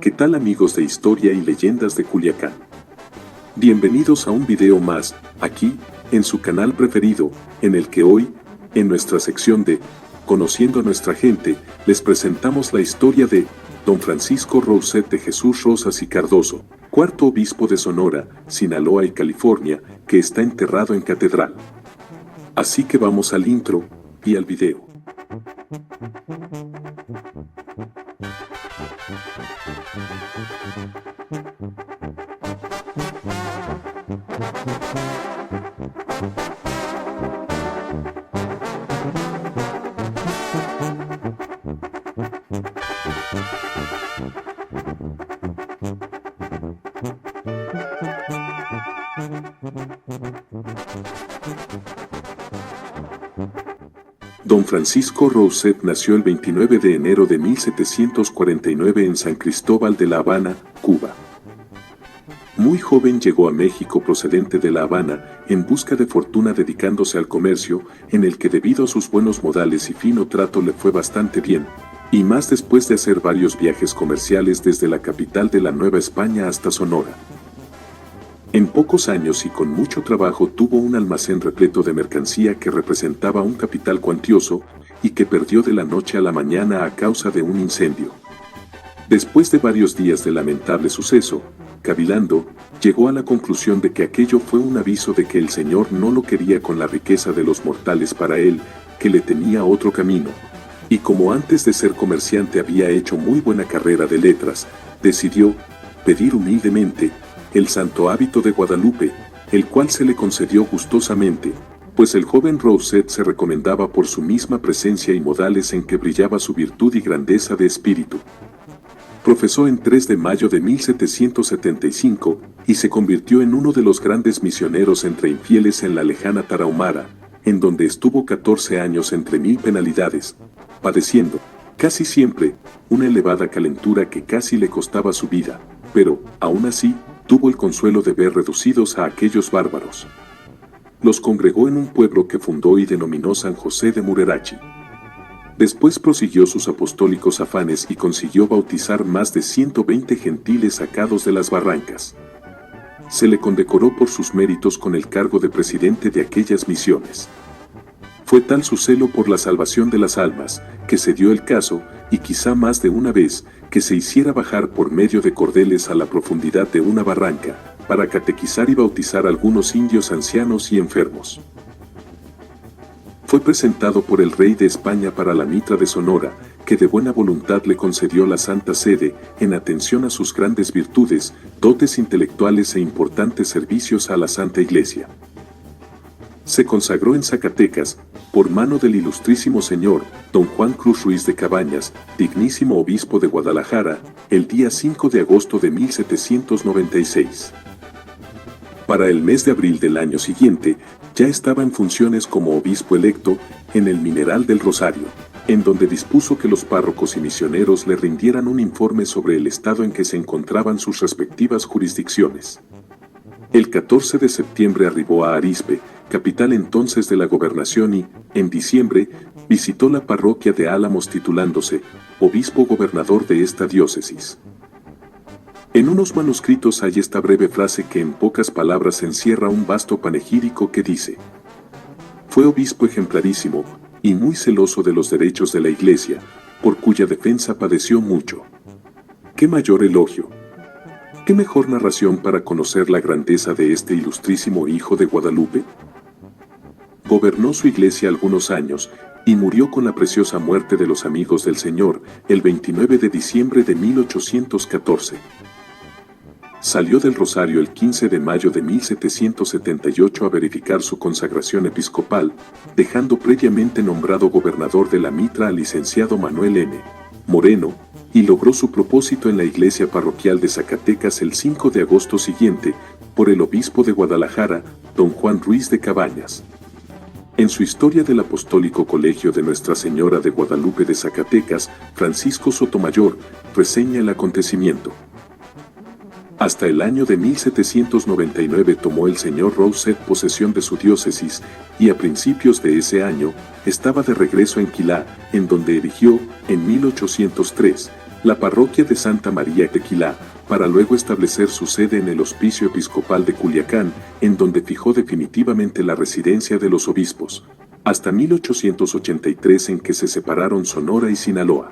¿Qué tal amigos de Historia y Leyendas de Culiacán? Bienvenidos a un video más, aquí, en su canal preferido, en el que hoy, en nuestra sección de Conociendo a nuestra gente, les presentamos la historia de Don Francisco Rousset de Jesús Rosas y Cardoso, cuarto obispo de Sonora, Sinaloa y California, que está enterrado en catedral. Así que vamos al intro y al video. Don Francisco Rousset nació el 29 de enero de 1749 en San Cristóbal de La Habana, Cuba. Muy joven llegó a México procedente de La Habana en busca de fortuna dedicándose al comercio, en el que debido a sus buenos modales y fino trato le fue bastante bien, y más después de hacer varios viajes comerciales desde la capital de la Nueva España hasta Sonora. En pocos años y con mucho trabajo tuvo un almacén repleto de mercancía que representaba un capital cuantioso y que perdió de la noche a la mañana a causa de un incendio. Después de varios días de lamentable suceso, cavilando, llegó a la conclusión de que aquello fue un aviso de que el Señor no lo quería con la riqueza de los mortales para él, que le tenía otro camino. Y como antes de ser comerciante había hecho muy buena carrera de letras, decidió pedir humildemente el santo hábito de Guadalupe, el cual se le concedió gustosamente, pues el joven Rousset se recomendaba por su misma presencia y modales en que brillaba su virtud y grandeza de espíritu. Profesó en 3 de mayo de 1775 y se convirtió en uno de los grandes misioneros entre infieles en la lejana Tarahumara, en donde estuvo 14 años entre 1000 penalidades, padeciendo, casi siempre, una elevada calentura que casi le costaba su vida, pero, aún así, tuvo el consuelo de ver reducidos a aquellos bárbaros. Los congregó en un pueblo que fundó y denominó San José de Murerachi. Después prosiguió sus apostólicos afanes y consiguió bautizar más de 120 gentiles sacados de las barrancas. Se le condecoró por sus méritos con el cargo de presidente de aquellas misiones. Fue tal su celo por la salvación de las almas, que se dio el caso, y quizá más de una vez, que se hiciera bajar por medio de cordeles a la profundidad de una barranca, para catequizar y bautizar a algunos indios ancianos y enfermos. Fue presentado por el rey de España para la mitra de Sonora, que de buena voluntad le concedió la Santa Sede, en atención a sus grandes virtudes, dotes intelectuales e importantes servicios a la Santa Iglesia. Se consagró en Zacatecas, por mano del ilustrísimo señor, don Juan Cruz Ruiz de Cabañas, dignísimo obispo de Guadalajara, el día 5 de agosto de 1796. Para el mes de abril del año siguiente, ya estaba en funciones como obispo electo en el Mineral del Rosario, en donde dispuso que los párrocos y misioneros le rindieran un informe sobre el estado en que se encontraban sus respectivas jurisdicciones. El 14 de septiembre arribó a Arizpe, capital entonces de la gobernación y, en diciembre, visitó la parroquia de Álamos titulándose obispo gobernador de esta diócesis. En unos manuscritos hay esta breve frase que en pocas palabras encierra un vasto panegírico que dice: fue obispo ejemplarísimo y muy celoso de los derechos de la Iglesia, por cuya defensa padeció mucho. ¡Qué mayor elogio! ¿Qué mejor narración para conocer la grandeza de este ilustrísimo hijo de Guadalupe? Gobernó su iglesia algunos años y murió con la preciosa muerte de los amigos del Señor el 29 de diciembre de 1814. Salió del Rosario el 15 de mayo de 1778 a verificar su consagración episcopal, dejando previamente nombrado gobernador de la mitra al licenciado Manuel N. Moreno, y logró su propósito en la iglesia parroquial de Zacatecas el 5 de agosto siguiente, por el obispo de Guadalajara, don Juan Ruiz de Cabañas. En su historia del Apostólico Colegio de Nuestra Señora de Guadalupe de Zacatecas, Francisco Sotomayor reseña el acontecimiento. Hasta el año de 1799 tomó el señor Rousset posesión de su diócesis, y a principios de ese año, estaba de regreso en Quilá, en donde erigió, en 1803, la parroquia de Santa María Tequilá, para luego establecer su sede en el Hospicio Episcopal de Culiacán, en donde fijó definitivamente la residencia de los obispos, hasta 1883 en que se separaron Sonora y Sinaloa.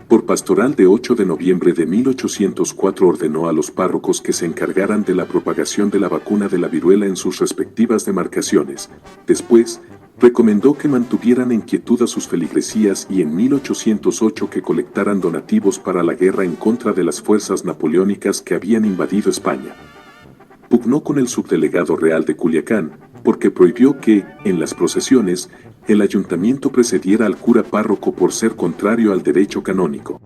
Por pastoral de 8 de noviembre de 1804 ordenó a los párrocos que se encargaran de la propagación de la vacuna de la viruela en sus respectivas demarcaciones. Después, recomendó que mantuvieran en quietud a sus feligresías y en 1808 que colectaran donativos para la guerra en contra de las fuerzas napoleónicas que habían invadido España. Pugnó con el subdelegado real de Culiacán, porque prohibió que, en las procesiones, el ayuntamiento precediera al cura párroco por ser contrario al derecho canónico.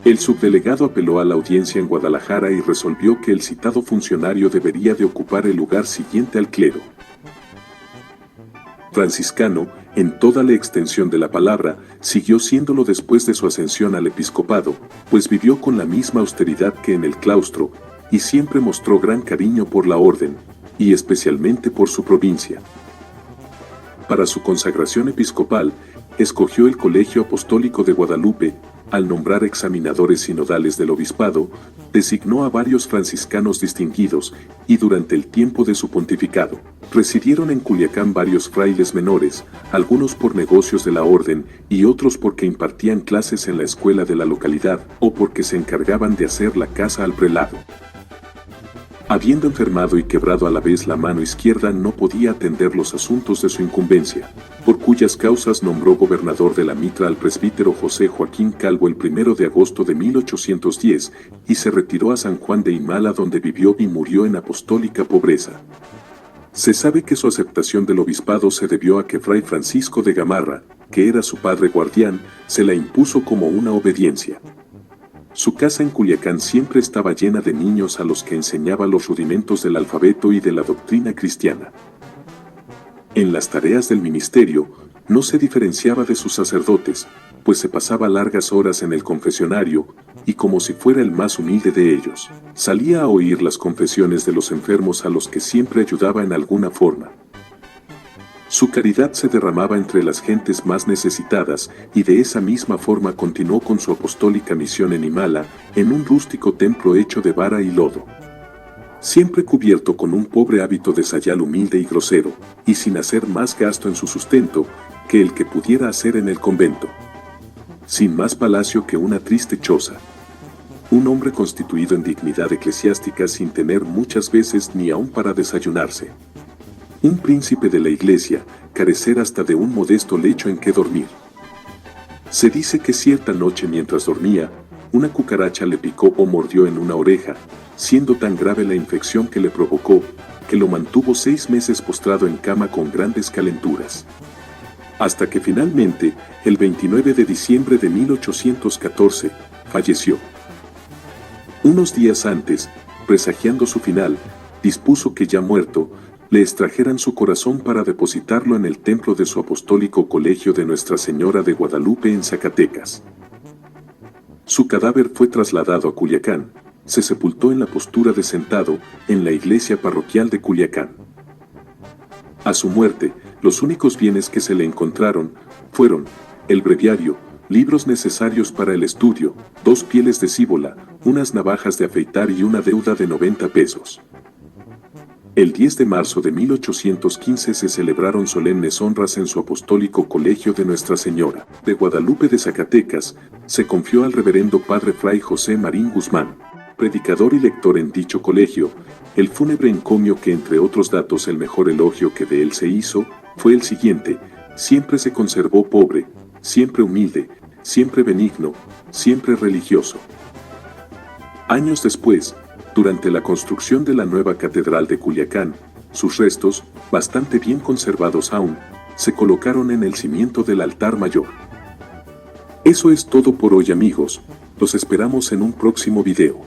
El subdelegado apeló a la audiencia en Guadalajara y resolvió que el citado funcionario debería de ocupar el lugar siguiente al clero. Franciscano, en toda la extensión de la palabra, siguió siéndolo después de su ascensión al episcopado, pues vivió con la misma austeridad que en el claustro, y siempre mostró gran cariño por la orden, y especialmente por su provincia. Para su consagración episcopal, escogió el Colegio Apostólico de Guadalupe. Al nombrar examinadores sinodales del obispado, designó a varios franciscanos distinguidos, y durante el tiempo de su pontificado, residieron en Culiacán varios frailes menores, algunos por negocios de la orden y otros porque impartían clases en la escuela de la localidad o porque se encargaban de hacer la casa al prelado. Habiendo enfermado y quebrado a la vez la mano izquierda, no podía atender los asuntos de su incumbencia, por cuyas causas nombró gobernador de la Mitra al presbítero José Joaquín Calvo el 1 de agosto de 1810, y se retiró a San Juan de Himala, donde vivió y murió en apostólica pobreza. Se sabe que su aceptación del obispado se debió a que Fray Francisco de Gamarra, que era su padre guardián, se la impuso como una obediencia. Su casa en Culiacán siempre estaba llena de niños a los que enseñaba los rudimentos del alfabeto y de la doctrina cristiana. En las tareas del ministerio, no se diferenciaba de sus sacerdotes, pues se pasaba largas horas en el confesionario, y como si fuera el más humilde de ellos, salía a oír las confesiones de los enfermos a los que siempre ayudaba en alguna forma. Su caridad se derramaba entre las gentes más necesitadas, y de esa misma forma continuó con su apostólica misión en Himala, en un rústico templo hecho de vara y lodo, siempre cubierto con un pobre hábito de sayal humilde y grosero, y sin hacer más gasto en su sustento que el que pudiera hacer en el convento. Sin más palacio que una triste choza. Un hombre constituido en dignidad eclesiástica sin tener muchas veces ni aun para desayunarse. Un príncipe de la iglesia, carecer hasta de un modesto lecho en que dormir. Se dice que cierta noche mientras dormía, una cucaracha le picó o mordió en una oreja, siendo tan grave la infección que le provocó, que lo mantuvo 6 meses postrado en cama con grandes calenturas. Hasta que finalmente, el 29 de diciembre de 1814, falleció. Unos días antes, presagiando su final, dispuso que ya muerto, le extrajeran su corazón para depositarlo en el templo de su apostólico colegio de Nuestra Señora de Guadalupe en Zacatecas. Su cadáver fue trasladado a Culiacán, se sepultó en la postura de sentado, en la iglesia parroquial de Culiacán. A su muerte, los únicos bienes que se le encontraron fueron el breviario, libros necesarios para el estudio, 2 pieles de cíbola, unas navajas de afeitar y una deuda de 90 pesos. El 10 de marzo de 1815 se celebraron solemnes honras en su apostólico colegio de Nuestra Señora de Guadalupe de Zacatecas. Se confió al reverendo padre Fray José Marín Guzmán, predicador y lector en dicho colegio, el fúnebre encomio que, entre otros datos, el mejor elogio que de él se hizo fue el siguiente: siempre se conservó pobre, siempre humilde, siempre benigno, siempre religioso. Años después, durante la construcción de la nueva catedral de Culiacán, sus restos, bastante bien conservados aún, se colocaron en el cimiento del altar mayor. Eso es todo por hoy, amigos. Los esperamos en un próximo video.